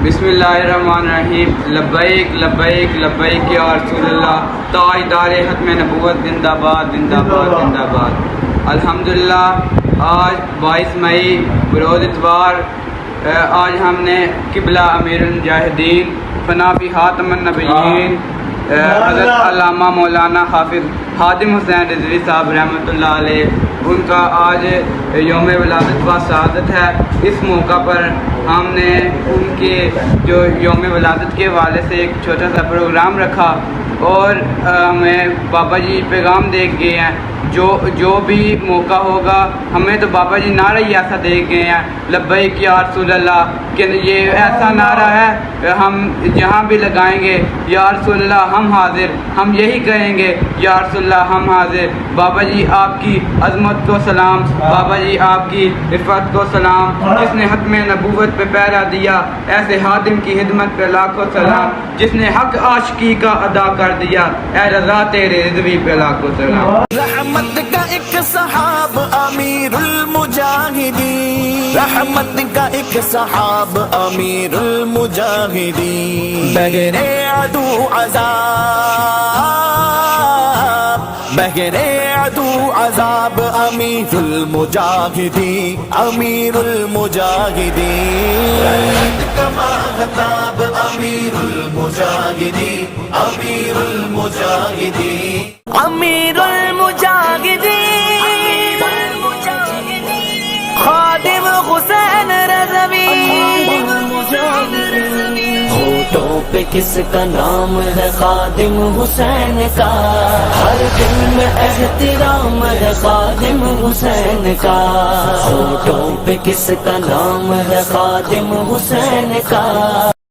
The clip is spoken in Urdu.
بسم اللہ الرحمن الرحیم۔ لبیک لبیک لبیک یا رسول اللہ، تاجدار ختم نبوت زندہ باد زندہ باد زندہ باد۔ الحمدللہ آج 22 مئی بروز اتوار، آج ہم نے قبلہ امیر المجاہدین فنا فی خاتم النبیین حضرت علامہ مولانا حافظ خادم حسین رضوی صاحب رحمۃ اللہ علیہ، ان کا آج یوم ولادت و سعادت ہے۔ اس موقع پر ہم نے ان کے جو یوم ولادت کے حوالے سے ایک چھوٹا سا پروگرام رکھا، اور ہمیں بابا جی پیغام دے گئے ہیں، جو بھی موقع ہوگا ہمیں تو بابا جی نعرہ ہی ایسا دے گئے ہیں، لبیک یا رسول اللہ، کہ یہ ایسا نعرہ ہے ہم جہاں بھی لگائیں گے یا رسول اللہ ہم حاضر، ہم یہی کہیں گے یا رسول اللہ ہم حاضر۔ بابا جی آپ کی عظمت کو سلام، بابا جی آپ کی عفت کو سلام، جس نے ختم نبوت پہ پہرا دیا، ایسے خادم کی خدمت پہ لاکھوں سلام، جس نے حق عاشقی کا ادا کر دیا، اے رضا تیرے رضوی پہ لاکھوں سلام۔ رحمت کا ایک صحاب امیر المجاہدین، رحمت کا ایک صحاب امیر المجاہدین، بغیر عدو عذاب، بغیر عدو عذاب امیر المجاہدین، امیر المجاہدین، رحمت کا مہتاب امیر المجاہدین، امیر المجاہدین، امیر المجاہدین، خادم حسین رضوی، ہونٹوں پہ کس کا نام ہے خادم حسین کا، ہر دل میں احترام ہے خادم حسین کا، ہونٹوں پہ کس کا نام ہے خادم حسین کا۔